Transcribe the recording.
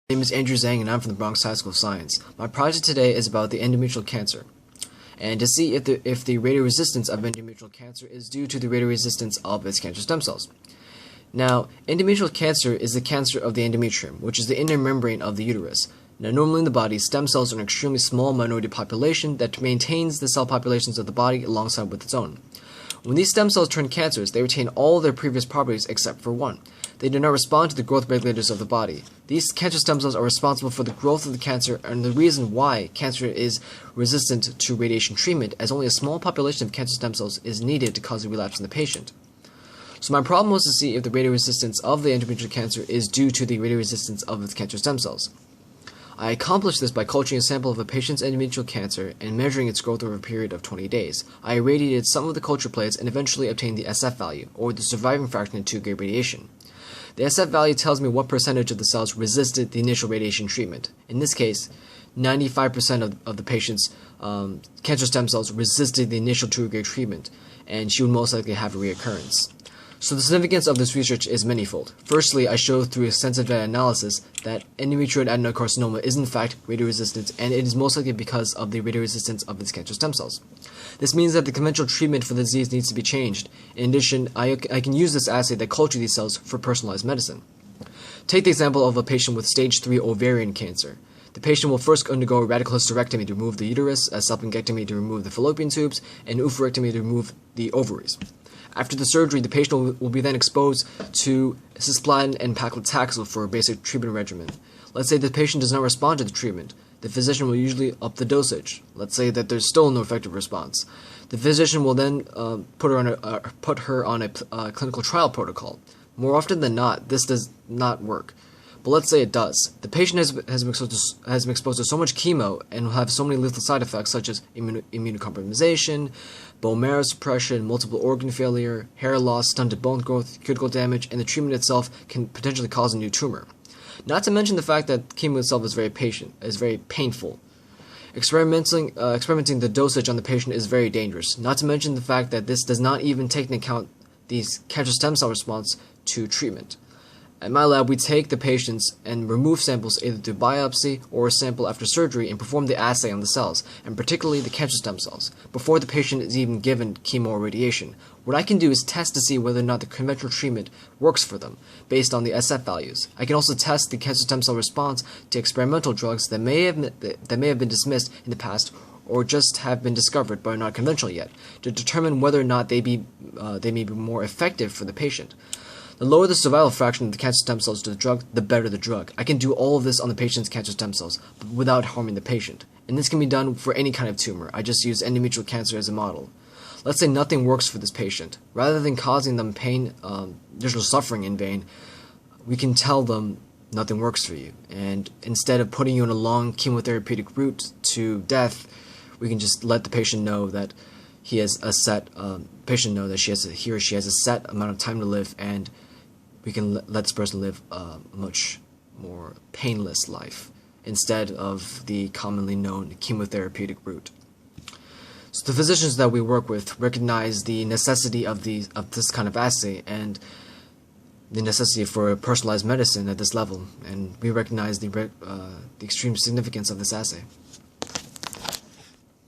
My name is Andrew Zhang and I'm from the Bronx High School of Science. My project today is about the endometrial cancer and to see if the radioresistance of endometrial cancer is due to the radioresistance of its cancer stem cells. Now, endometrial cancer is the cancer of the endometrium, which is the inner membrane of the uterus. Now, normally in the body, stem cells are an extremely small minority population that maintains the cell populations of the body alongside with its own. When these stem cells turn cancerous, they retain all their previous properties except for one. They do not respond to the growth regulators of the body. These cancer stem cells are responsible for the growth of the cancer and the reason why cancer is resistant to radiation treatment, as only a small population of cancer stem cells is needed to cause a relapse in the patient. So my problem was to see if the radioresistance of the endometrial cancer is due to the radioresistance of its cancer stem cells. I accomplished this by culturing a sample of a patient's endometrial cancer and measuring its growth over a period of 20 days. I irradiated some of the culture plates and eventually obtained the SF value, or the surviving fraction in 2-gray radiation. The SF value tells me what percentage of the cells resisted the initial radiation treatment. In this case, 95% of the patient's cancer stem cells resisted the initial 2-gray treatment, and she would most likely have a reoccurrence. So the significance of this research is manifold. Firstly, I showed through extensive data analysis that endometrioid adenocarcinoma is in fact radioresistant, and it is most likely because of the radioresistance of its cancer stem cells. This means that the conventional treatment for the disease needs to be changed. In addition, I can use this assay that cultures these cells for personalized medicine. Take the example of a patient with stage 3 ovarian cancer. The patient will first undergo a radical hysterectomy to remove the uterus, a salpingectomy to remove the fallopian tubes, and oophorectomy to remove the ovaries. After the surgery, the patient will be then exposed to cisplatin and paclitaxel for a basic treatment regimen. Let's say the patient does not respond to the treatment. The physician will usually up the dosage. Let's say that there's still no effective response. The physician will then put her on a clinical trial protocol. More often than not, this does not work. But let's say it does. The patient has been exposed to so much chemo and will have so many lethal side effects such as immunocompromisation, bone marrow suppression, multiple organ failure, hair loss, stunted bone growth, cuticle damage, and the treatment itself can potentially cause a new tumor. Not to mention the fact that chemo itself is very painful. Experimenting the dosage on the patient is very dangerous. Not to mention the fact that this does not even take into account the cancer stem cell response to treatment. At my lab, we take the patients and remove samples either through biopsy or a sample after surgery and perform the assay on the cells, and particularly the cancer stem cells, before the patient is even given chemo or radiation. What I can do is test to see whether or not the conventional treatment works for them, based on the SF values. I can also test the cancer stem cell response to experimental drugs that may have been dismissed in the past or just have been discovered but are not conventional yet, to determine whether or not they may be more effective for the patient. The lower the survival fraction of the cancer stem cells to the drug, the better the drug. I can do all of this on the patient's cancer stem cells, but without harming the patient. And this can be done for any kind of tumor. I just use endometrial cancer as a model. Let's say nothing works for this patient. Rather than causing them pain, additional suffering in vain, we can tell them nothing works for you. And instead of putting you on a long chemotherapeutic route to death, we can just let the patient know that he has a set, he or she has a set amount of time to live, and we can let this person live a much more painless life instead of the commonly known chemotherapeutic route. So the physicians that we work with recognize the necessity of this kind of assay and the necessity for personalized medicine at this level, and we recognize the extreme significance of this assay.